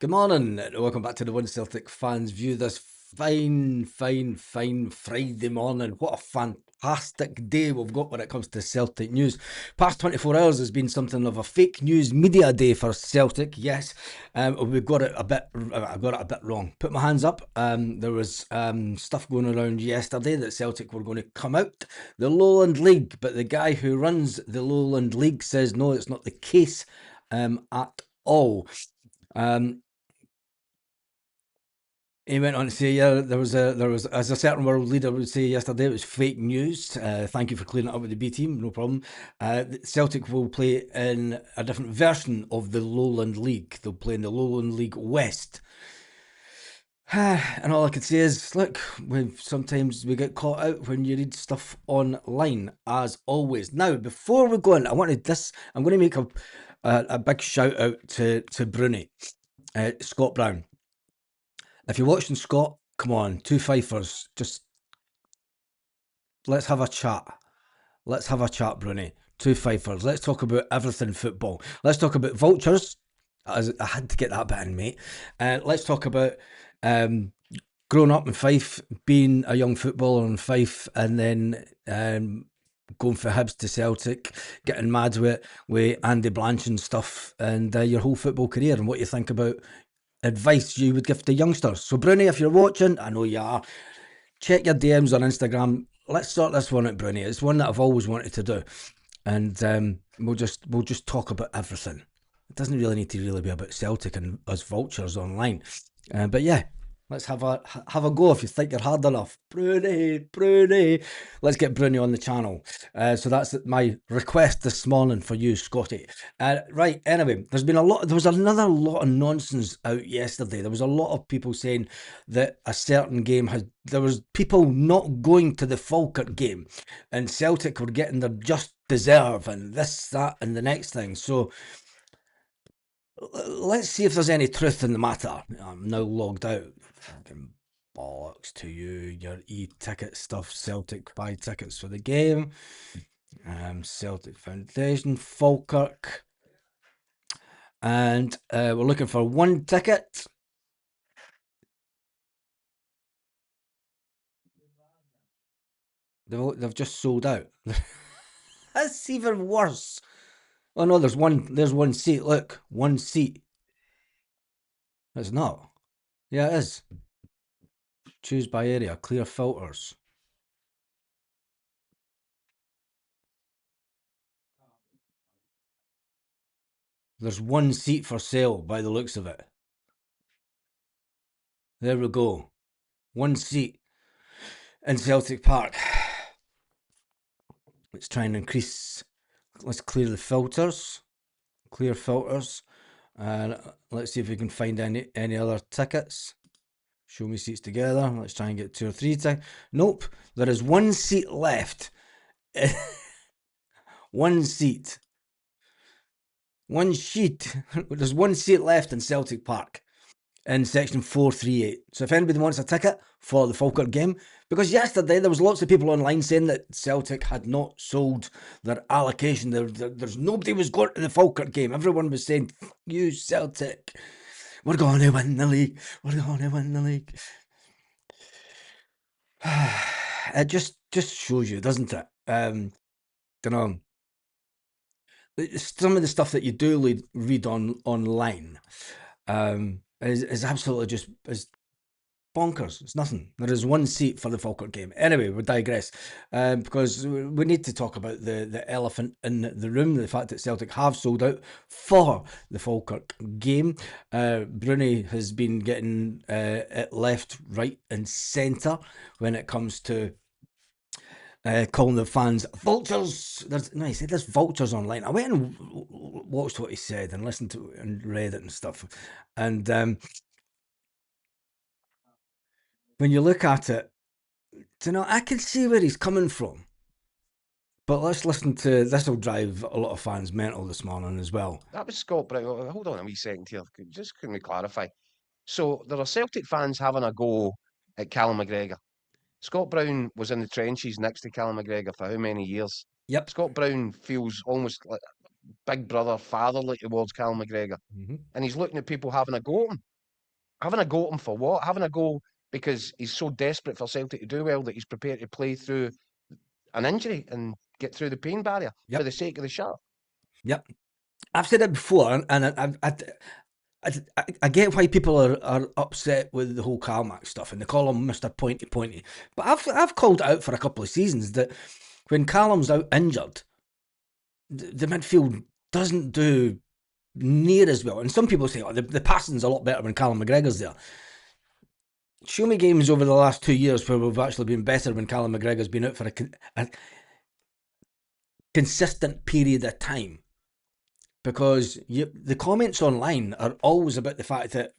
Good morning, and welcome back to the One Celtic Fans View this fine Friday morning. What a fantastic day we've got when it comes to Celtic news. Past 24 hours has been something of a fake news media day for Celtic. Yes, we've got it a bit. I got it a bit wrong. Put my hands up. There was stuff going around yesterday that Celtic were going to come out the Lowland League, but the guy who runs the Lowland League says no, it's not the case at all. He went on to say, yeah, there was, as a certain world leader would say yesterday, it was fake news. Thank you for clearing it up with the B team, no problem. Celtic will play in a different version of the Lowland League. They'll play in the Lowland League West. And all I can say is, look, sometimes we get caught out when you read stuff online, as always. Now, before we go on, I'm going to make a big shout out to Bruni, Scott Brown. If you're watching, Scott, come on, two fifers, just let's have a chat. Let's have a chat, Bruni. Two fifers. Let's talk about everything football. Let's talk about vultures. I had to get that bit in, mate. Let's talk about growing up in Fife, being a young footballer in Fife, and then going for Hibs to Celtic, getting mad with Andy Blanche and stuff, and your whole football career, and what you think about advice you would give to youngsters. So Bruni, if you're watching, I know you are, check your DMs on Instagram. Let's sort this one out, Bruni. It's one that I've always wanted to do, and we'll just talk about everything. It doesn't really need to really be about Celtic and us vultures online, but yeah. Let's have a go if you think you're hard enough. Bruni. Let's get Bruni on the channel. So that's my request this morning for you, Scotty. Right, anyway, there was another lot of nonsense out yesterday. There was a lot of people saying that a certain game there was people not going to the Falkirk game, and Celtic were getting their just deserve, and this, that, and the next thing. So let's see if there's any truth in the matter. I'm now logged out. Fucking bollocks to you, your e-ticket stuff. Celtic buy tickets for the game. Celtic Foundation, Falkirk. And we're looking for one ticket. They've just sold out. That's even worse. Oh no, there's one seat. Look, one seat. It's not. Yeah, it is. Choose by area, clear filters. There's one seat for sale by the looks of it. There we go. One seat in Celtic Park. Let's try and increase. Let's clear the filters. Clear filters. And let's see if we can find any other tickets. Show me seats together. Let's try and get 2 or 3 tickets. Nope. There is one seat left. One seat. One sheet. There's one seat left in Celtic Park in section 438. So if anybody wants a ticket for the Falkirk game, because yesterday there was lots of people online saying that Celtic had not sold their allocation. There's nobody was going to the Falkirk game. Everyone was saying, "You Celtic, we're going to win the league. We're going to win the league." It just shows you, doesn't it? Don't know. Some of the stuff that you do read online is absolutely just bonkers. It's nothing. There is one seat for the Falkirk game. Anyway, we digress because we need to talk about the elephant in the room, the fact that Celtic have sold out for the Falkirk game. Bruni has been getting it left, right and centre when it comes to calling the fans vultures. He said there's vultures online. I went and watched what he said and listened to it and read it and stuff. And when you look at it, I can see where he's coming from. But let's listen to this. Will drive a lot of fans mental this morning as well. That was Scott Brown. Hold on a wee second here. Just can we clarify? So there are Celtic fans having a go at Callum McGregor. Scott Brown was in the trenches next to Callum McGregor for how many years? Yep. Scott Brown feels almost like big brother, fatherly towards Callum McGregor. And he's looking at people having a go at him. having a go at him for what? Having a go because he's so desperate for Celtic to do well that he's prepared to play through an injury and get through the pain barrier for Yep, the sake of the shirt. yep. I've said it before, and I get why people are upset with the whole Carmack stuff, and they call him Mr. Pointy Pointy. But I've called it out for a couple of seasons that when Callum's out injured, the midfield doesn't do near as well. And some people say, oh, the passing's a lot better when Callum McGregor's there. Show me games over the last 2 years where we've actually been better when Callum McGregor's been out for a consistent period of time. Because the comments online are always about the fact that,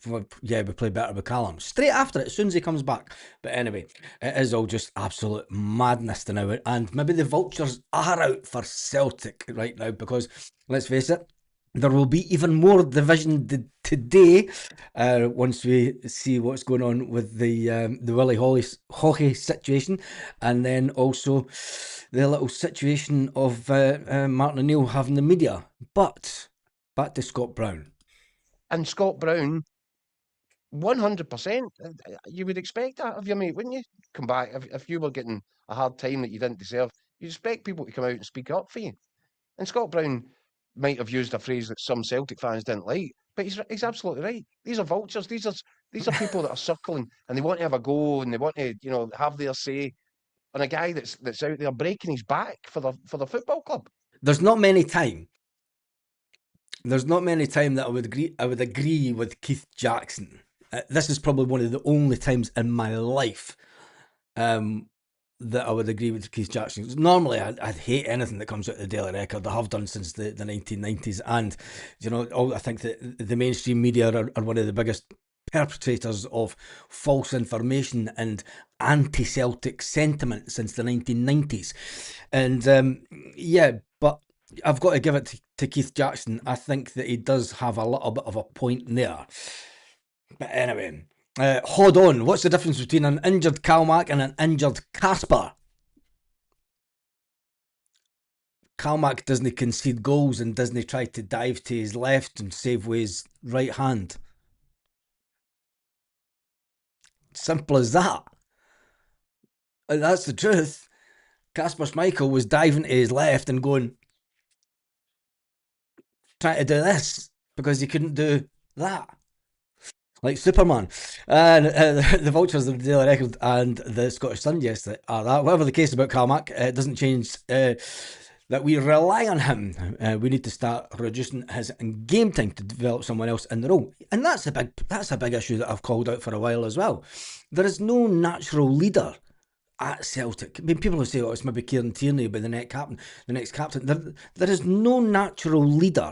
we play better with Callum. Straight after it, as soon as he comes back. But anyway, it is all just absolute madness to now. And maybe the vultures are out for Celtic right now because, let's face it, there will be even more division today once we see what's going on with the Willie Hawkey situation, and then also the little situation of Martin O'Neill having the media. But back to Scott Brown. And Scott Brown, 100%. You would expect that of your mate, wouldn't you? Come back if you were getting a hard time that you didn't deserve. You'd expect people to come out and speak up for you. And Scott Brown might have used a phrase that some Celtic fans didn't like, but he's absolutely right. These are vultures. These are people that are circling and they want to have a go and they want to have their say on a guy that's out there breaking his back for the football club. There's not many time. There's not many time that I would agree with Keith Jackson. This is probably one of the only times in my life that I would agree with Keith Jackson. Normally, I'd hate anything that comes out of the Daily Record. I have done since the 1990s. And, I think that the mainstream media are one of the biggest perpetrators of false information and anti-Celtic sentiment since the 1990s. And, but I've got to give it to Keith Jackson. I think that he does have a little bit of a point there. But anyway, hold on. What's the difference between an injured Kalmack and an injured Casper? Kalmack doesn't concede goals and doesn't try to dive to his left and save with his right hand. Simple as that. And that's the truth. Casper Schmeichel was diving to his left and trying to do this because he couldn't do that. Like Superman. And the vultures of the Daily Record and the Scottish Sun yesterday are that. Whatever the case about Calmac, it doesn't change that we rely on him. We need to start reducing his game time to develop someone else in the role. And that's a big issue that I've called out for a while as well. There is no natural leader at Celtic. I mean, people will say, oh, it's maybe Kieran Tierney by the next captain. There is no natural leader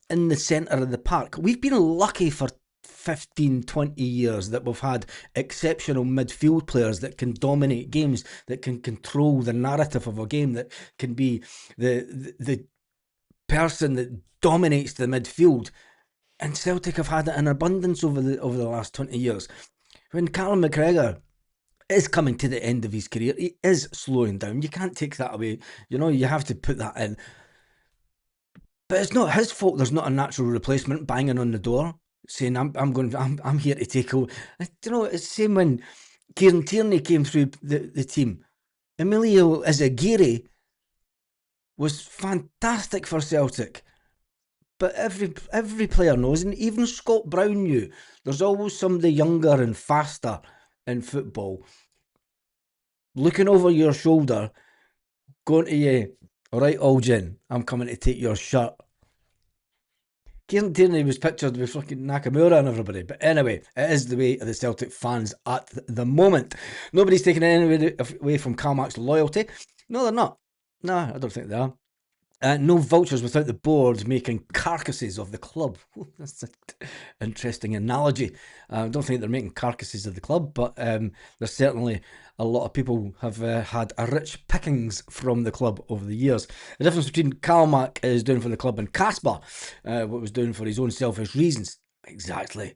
in the centre of the park. We've been lucky for 15, 20 years that we've had exceptional midfield players that can dominate games, that can control the narrative of a game, that can be the person that dominates the midfield. And Celtic have had it in abundance over the last 20 years. When Callum McGregor is coming to the end of his career, he is slowing down. You can't take that away. You have to put that in. But it's not his fault there's not a natural replacement banging on the door saying I'm here to take over. It's the same when Kieran Tierney came through the team. Emilio Izaguirre was fantastic for Celtic. But every player knows, and even Scott Brown knew, there's always somebody younger and faster in football looking over your shoulder, going to you, all right, Algin, I'm coming to take your shirt. Kieran Tierney was pictured with fucking Nakamura and everybody. But anyway, it is the way of the Celtic fans at the moment. Nobody's taking any away from Calmack's loyalty. No, they're not. No, I don't think they are. No vultures without the board making carcasses of the club. That's an interesting analogy. I don't think they're making carcasses of the club, but there's certainly a lot of people have had a rich pickings from the club over the years. The difference between Calmack is doing for the club and Casper, what was doing for his own selfish reasons. Exactly.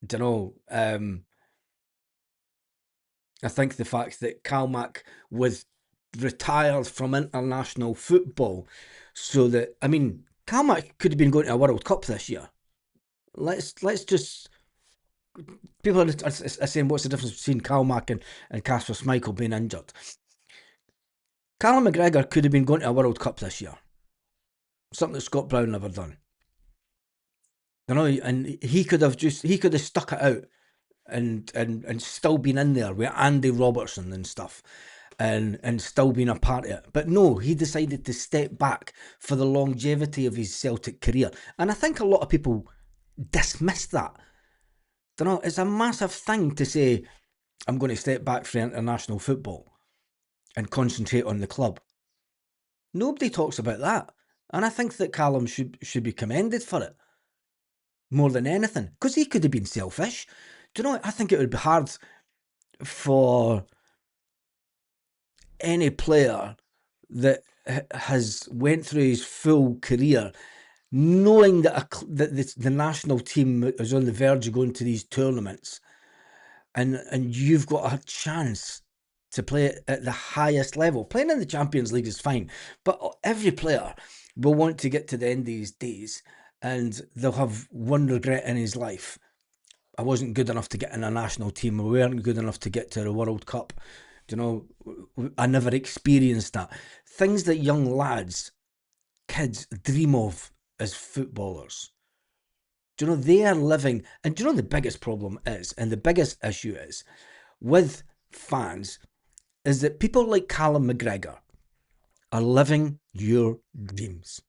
I don't know. I think the fact that Calmack was retired from international football so that, I mean, Calmack could have been going to a World Cup this year. Let's just people are saying, what's the difference between Calmac and Casper Schmeichel being injured? Callum McGregor could have been going to a World Cup this year. Something that Scott Brown never done. You know, and he could have stuck it out and still been in there with Andy Robertson and stuff and still been a part of it. But no, he decided to step back for the longevity of his Celtic career. And I think a lot of people dismiss that. You know, it's a massive thing to say, I'm going to step back from international football and concentrate on the club. Nobody talks about that. And I think that Callum should be commended for it more than anything, because he could have been selfish. Do you know what? I think it would be hard for any player that has went through his full career knowing that the national team is on the verge of going to these tournaments, and you've got a chance to play at the highest level. Playing in the Champions League is fine, but every player will want to get to the end of his days and they'll have one regret in his life. I wasn't good enough to get in a national team. We weren't good enough to get to the World Cup. You know, I never experienced that. Things that young lads, kids dream of as footballers. Do you know, they are living, and do you know the biggest problem is, and the biggest issue is, with fans, is that people like Callum McGregor are living your dreams.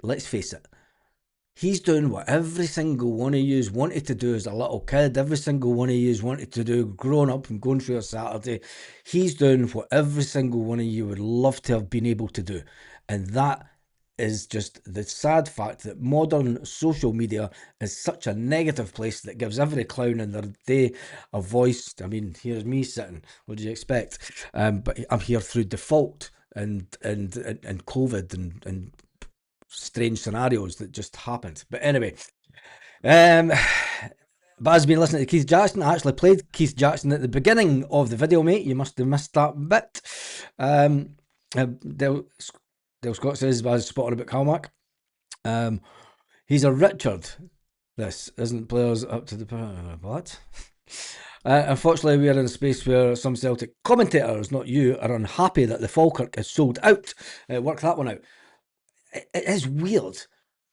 Let's face it. He's doing what every single one of you wanted to do as a little kid. Every single one of you wanted to do growing up and going through a Saturday. He's doing what every single one of you would love to have been able to do. And that is just the sad fact that modern social media is such a negative place that gives every clown in their day a voice. I mean, here's me sitting. What do you expect? But I'm here through default and COVID and strange scenarios that just happened. But anyway, Baz been listening to Keith Jackson. I actually played Keith Jackson at the beginning of the video, mate. You must have missed that bit. Dale Scott says Baz spotted about Calmac. He's a Richard. This isn't players up to the what? Unfortunately, we are in a space where some Celtic commentators, not you, are unhappy that the Falkirk is sold out. Work that one out. It is weird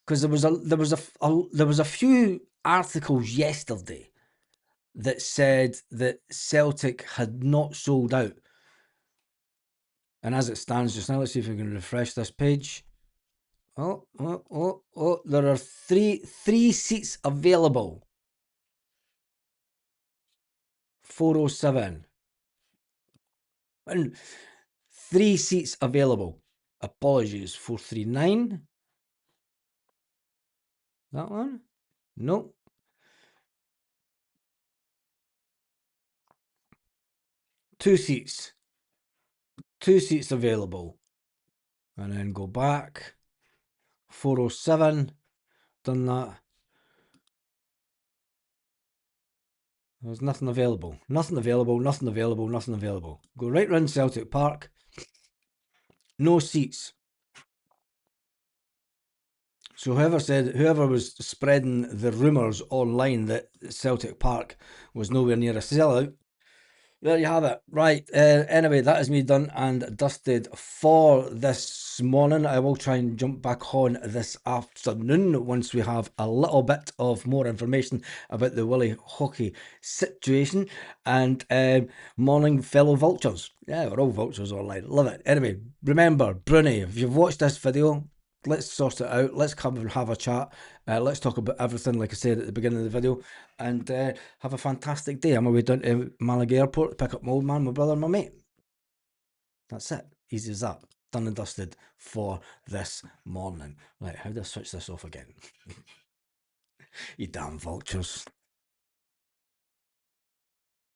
because there was a few articles yesterday that said that Celtic had not sold out, and as it stands just now, let's see if we can refresh this page. Oh! There are three seats available. 407 and 3 seats available. Apologies. 439. That one? Nope. 2 seats. 2 seats available. And then go back. 407. Done that. There's nothing available. Nothing available. Nothing available. Nothing available. Go right round Celtic Park. No seats. So whoever was spreading the rumours online that Celtic Park was nowhere near a sellout, there you have it. Right. Anyway, that is me done and dusted for this morning. I will try and jump back on this afternoon once we have a little bit of more information about the Willie hockey situation. And morning, fellow vultures. Yeah, we're all vultures online. Love it. Anyway, remember, Bruni, if you've watched this video, let's sort it out. Let's come and have a chat. Let's talk about everything, like I said at the beginning of the video, and have a fantastic day. I'm away down to Malaga Airport to pick up my old man, my brother, and my mate. That's it. Easy as that. Done and dusted for this morning. Right, how do I switch this off again? You damn vultures.